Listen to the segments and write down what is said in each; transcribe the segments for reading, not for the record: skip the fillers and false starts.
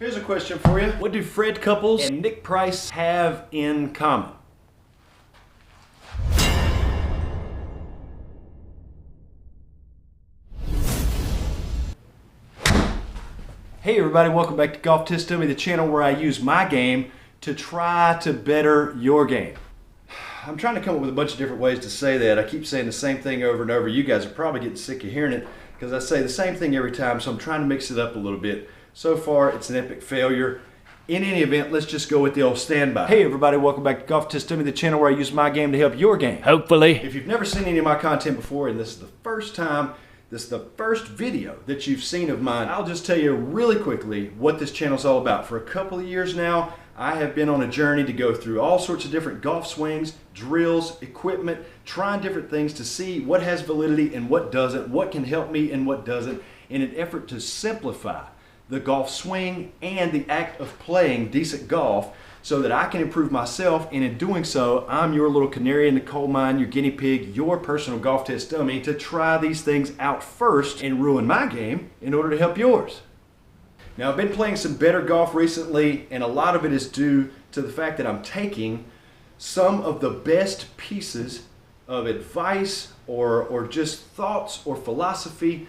Here's a question for you. What do Fred Couples and Nick Price have in common? Hey everybody, welcome back to Golf Test Dummy, the channel where I use my game to try to better your game. I'm trying to come up with a bunch of different ways to say that. I keep saying the same thing over and over. You guys are probably getting sick of hearing it because I say the same thing every time, so I'm trying to mix it up a little bit. So far, it's an epic failure. In any event, let's just go with the old standby. Hey everybody, welcome back to Golf Test Dummy, the channel where I use my game to help your game. Hopefully. If you've never seen any of my content before and this is the first time, this is the first video that you've seen of mine, I'll just tell you really quickly what this channel is all about. For a couple of years now, I have been on a journey to go through all sorts of different golf swings, drills, equipment, trying different things to see what has validity and what doesn't, what can help me and what doesn't, in an effort to simplify the golf swing and the act of playing decent golf so that I can improve myself, and in doing so, I'm your little canary in the coal mine, your guinea pig, your personal golf test dummy to try these things out first and ruin my game in order to help yours. Now, I've been playing some better golf recently, and a lot of it is due to the fact that I'm taking some of the best pieces of advice or just thoughts or philosophy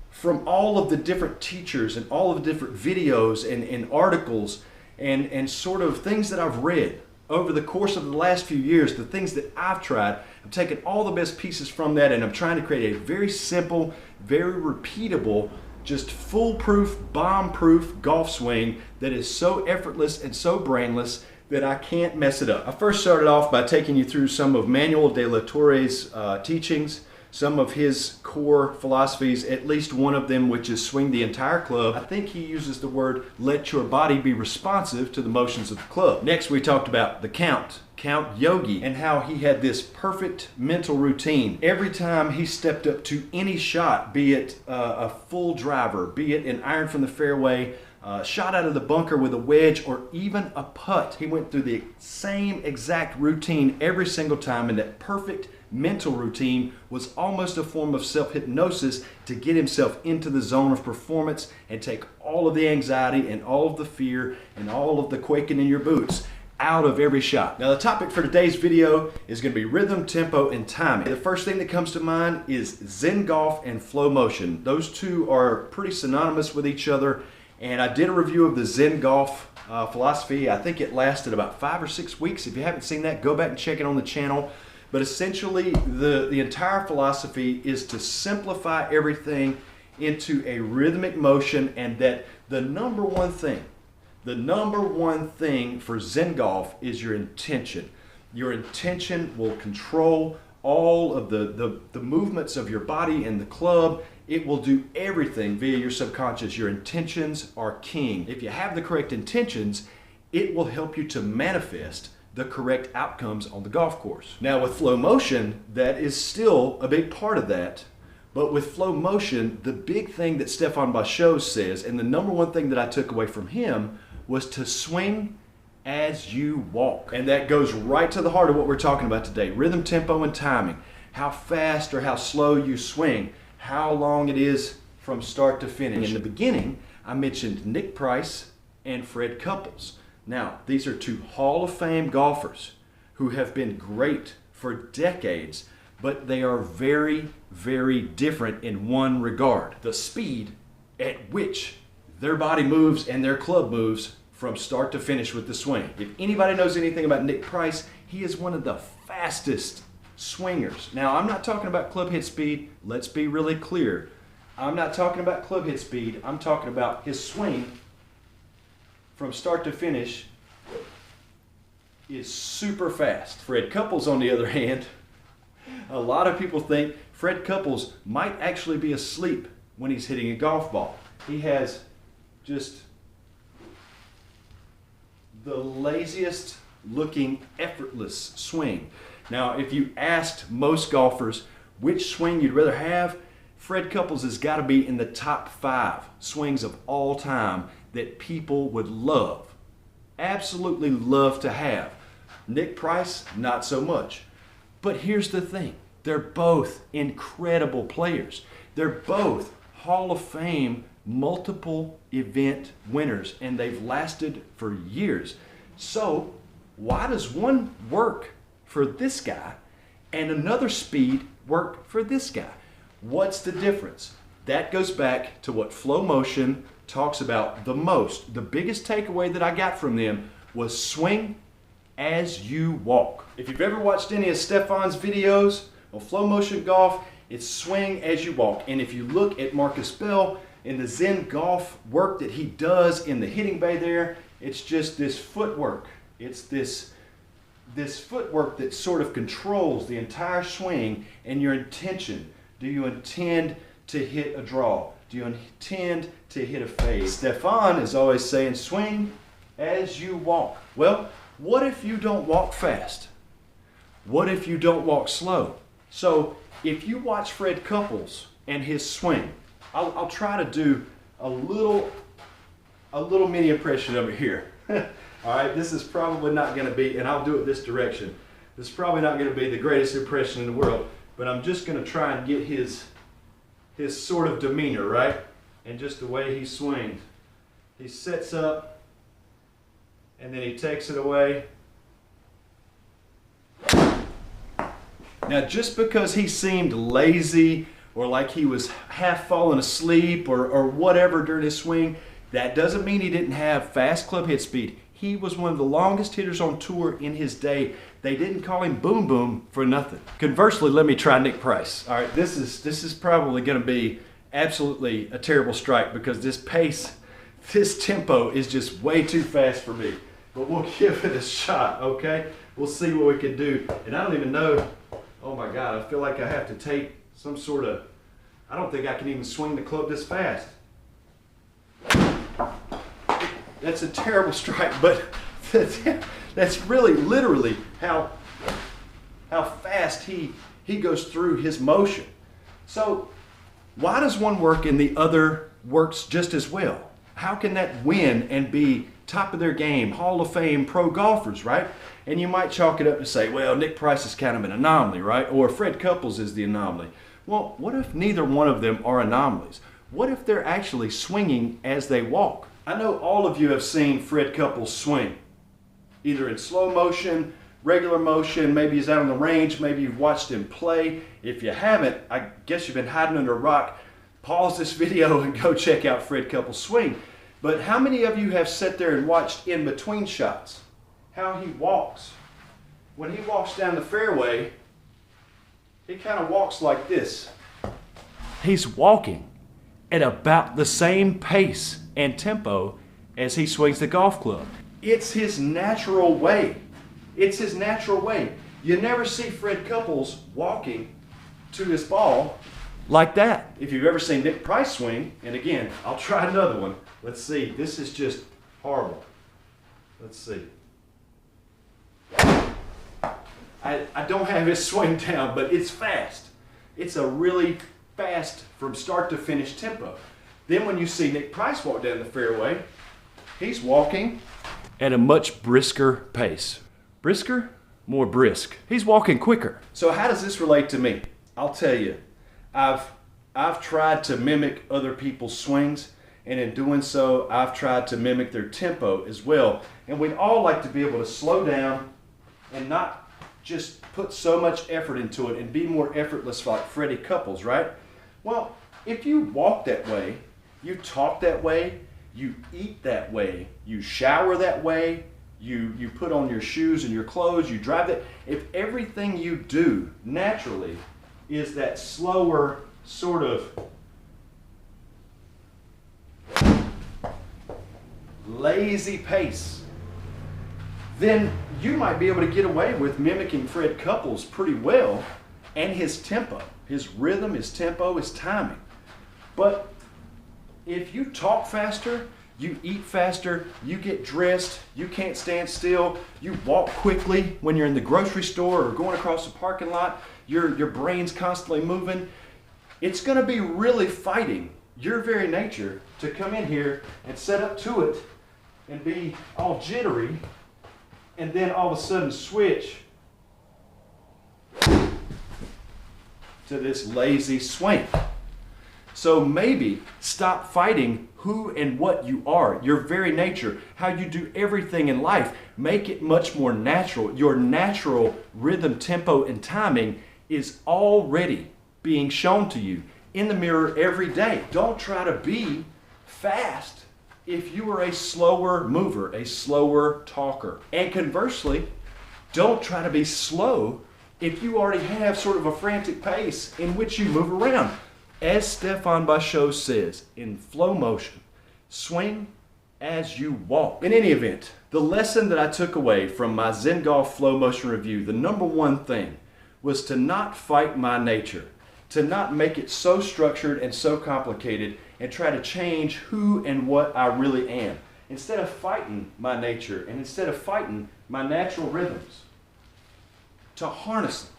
from all of the different teachers and all of the different videos and articles and sort of things that I've read over the course of the last few years, the things that I've tried. I'm taking all the best pieces from that and I'm trying to create a very simple, very repeatable, just foolproof, bomb-proof golf swing that is so effortless and so brainless that I can't mess it up. I first started off by taking you through some of Manuel de la Torre's teachings, some of his core philosophies, at least one of them, which is swing the entire club. I think he uses the word, let your body be responsive to the motions of the club. Next, we talked about the Count Yogi, and how he had this perfect mental routine. Every time he stepped up to any shot, be it a full driver, be it an iron from the fairway, shot out of the bunker with a wedge, or even a putt, he went through the same exact routine every single time, and that perfect mental routine was almost a form of self-hypnosis to get himself into the zone of performance and take all of the anxiety and all of the fear and all of the quaking in your boots out of every shot. Now, the topic for today's video is going to be rhythm, tempo, and timing. The first thing that comes to mind is Zen golf and flow motion. Those two are pretty synonymous with each other, and I did a review of the Zen golf philosophy. I think it lasted about 5 or 6 weeks. If you haven't seen that, go back and check it on the channel. But essentially, the entire philosophy is to simplify everything into a rhythmic motion, and that the number one thing for Zen golf is your intention. Your intention will control all of the movements of your body and the club. It will do everything via your subconscious. Your intentions are king. If you have the correct intentions, it will help you to manifest the correct outcomes on the golf course. Now, with flow motion, that is still a big part of that. But with flow motion, the big thing that Stefan Bachot says, and the number one thing that I took away from him, was to swing as you walk. And that goes right to the heart of what we're talking about today. Rhythm, tempo, and timing. How fast or how slow you swing. How long it is from start to finish. In the beginning, I mentioned Nick Price and Fred Couples. Now, these are two Hall of Fame golfers who have been great for decades, but they are very, very different in one regard. The speed at which their body moves and their club moves from start to finish with the swing. If anybody knows anything about Nick Price, he is one of the fastest swingers. Now, I'm not talking about club head speed. Let's be really clear. I'm not talking about club head speed. I'm talking about his swing from start to finish is super fast. Fred Couples, on the other hand, a lot of people think Fred Couples might actually be asleep when he's hitting a golf ball. He has just the laziest looking, effortless swing. Now, if you asked most golfers which swing you'd rather have, Fred Couples has got to be in the top 5 swings of all time that people would love, absolutely love to have. Nick Price, not so much. But here's the thing. They're both incredible players. They're both Hall of Fame multiple event winners, and they've lasted for years. So why does one work for this guy and another speed work for this guy? What's the difference? That goes back to what Flow Motion talks about the most. The biggest takeaway that I got from them was swing as you walk. If you've ever watched any of Stefan's videos on Flow Motion Golf, it's swing as you walk. And if you look at Marcus Bell in the Zen Golf work that he does in the hitting bay there, it's just this footwork. It's this footwork that sort of controls the entire swing and your intention. Do you intend to hit a draw? Do you intend to hit a fade? Stefan is always saying swing as you walk. Well, what if you don't walk fast? What if you don't walk slow? So if you watch Fred Couples and his swing, I'll try to do a little mini impression of it here. All right, this is probably not going to be, and I'll do it this direction. This is probably not going to be the greatest impression in the world, but I'm just going to try and get his sort of demeanor, right? And just the way he swings. He sets up, and then he takes it away. Now, just because he seemed lazy or like he was half falling asleep or whatever during his swing, that doesn't mean he didn't have fast club hit speed. He was one of the longest hitters on tour in his day. They didn't call him Boom Boom for nothing. Conversely, let me try Nick Price. All right, this is probably going to be absolutely a terrible strike because this pace, this tempo is just way too fast for me. But we'll give it a shot, okay? We'll see what we can do. And I don't even know, oh my God, I feel like I have to take some sort of, I don't think I can even swing the club this fast. That's a terrible strike, but that's really literally how fast he goes through his motion. So why does one work and the other works just as well? How can that win and be top of their game, Hall of Fame pro golfers, right? And you might chalk it up to say, well, Nick Price is kind of an anomaly, right? Or Fred Couples is the anomaly. Well, what if neither one of them are anomalies? What if they're actually swinging as they walk? I know all of you have seen Fred Couples swing, either in slow motion, regular motion, maybe he's out on the range, maybe you've watched him play. If you haven't, I guess you've been hiding under a rock. Pause this video and go check out Fred Couples swing. But how many of you have sat there and watched in between shots? How he walks. When he walks down the fairway, he kind of walks like this. He's walking at about the same pace and tempo as he swings the golf club. It's his natural way. It's his natural way. You never see Fred Couples walking to his ball like that. If you've ever seen Nick Price swing, and again, I'll try another one. Let's see. This is just horrible. Let's see. I don't have his swing down, but it's fast. It's a really fast from start to finish tempo. Then when you see Nick Price walk down the fairway, he's walking at a much brisker pace. Brisker? More brisk. He's walking quicker. So how does this relate to me? I'll tell you. I've tried to mimic other people's swings, and in doing so, I've tried to mimic their tempo as well. And we'd all like to be able to slow down and not just put so much effort into it and be more effortless like Freddie Couples, right? Well, if you walk that way, you talk that way, you eat that way, you shower that way, you put on your shoes and your clothes, you drive that. If everything you do naturally is that slower sort of lazy pace, then you might be able to get away with mimicking Fred Couples pretty well and his tempo, his rhythm, his tempo, his timing. But if you talk faster, you eat faster, you get dressed, you can't stand still, you walk quickly when you're in the grocery store or going across the parking lot, your brain's constantly moving, it's going to be really fighting your very nature to come in here and set up to it and be all jittery and then all of a sudden switch to this lazy swing. So maybe stop fighting who and what you are, your very nature, how you do everything in life. Make it much more natural. Your natural rhythm, tempo, and timing is already being shown to you in the mirror every day. Don't try to be fast if you are a slower mover, a slower talker. And conversely, don't try to be slow if you already have sort of a frantic pace in which you move around. As Stefan Bachot says, in flow motion, swing as you walk. In any event, the lesson that I took away from my Zen Golf Flow Motion review, the number one thing was to not fight my nature, to not make it so structured and so complicated and try to change who and what I really am. Instead of fighting my nature and instead of fighting my natural rhythms, to harness them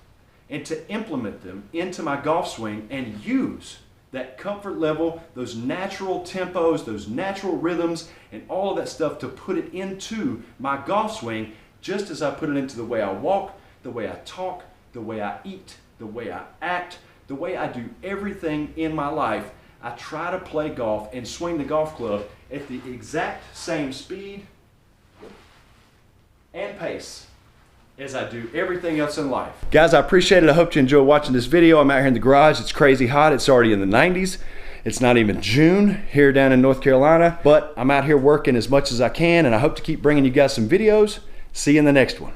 and to implement them into my golf swing and use that comfort level, those natural tempos, those natural rhythms, and all of that stuff to put it into my golf swing, just as I put it into the way I walk, the way I talk, the way I eat, the way I act, the way I do everything in my life. I try to play golf and swing the golf club at the exact same speed and pace as I do everything else in life. Guys, I appreciate it. I hope you enjoy watching this video. I'm out here in the garage. It's crazy hot. It's already in the 90s. It's not even June here down in North Carolina, but I'm out here working as much as I can, and I hope to keep bringing you guys some videos. See you in the next one.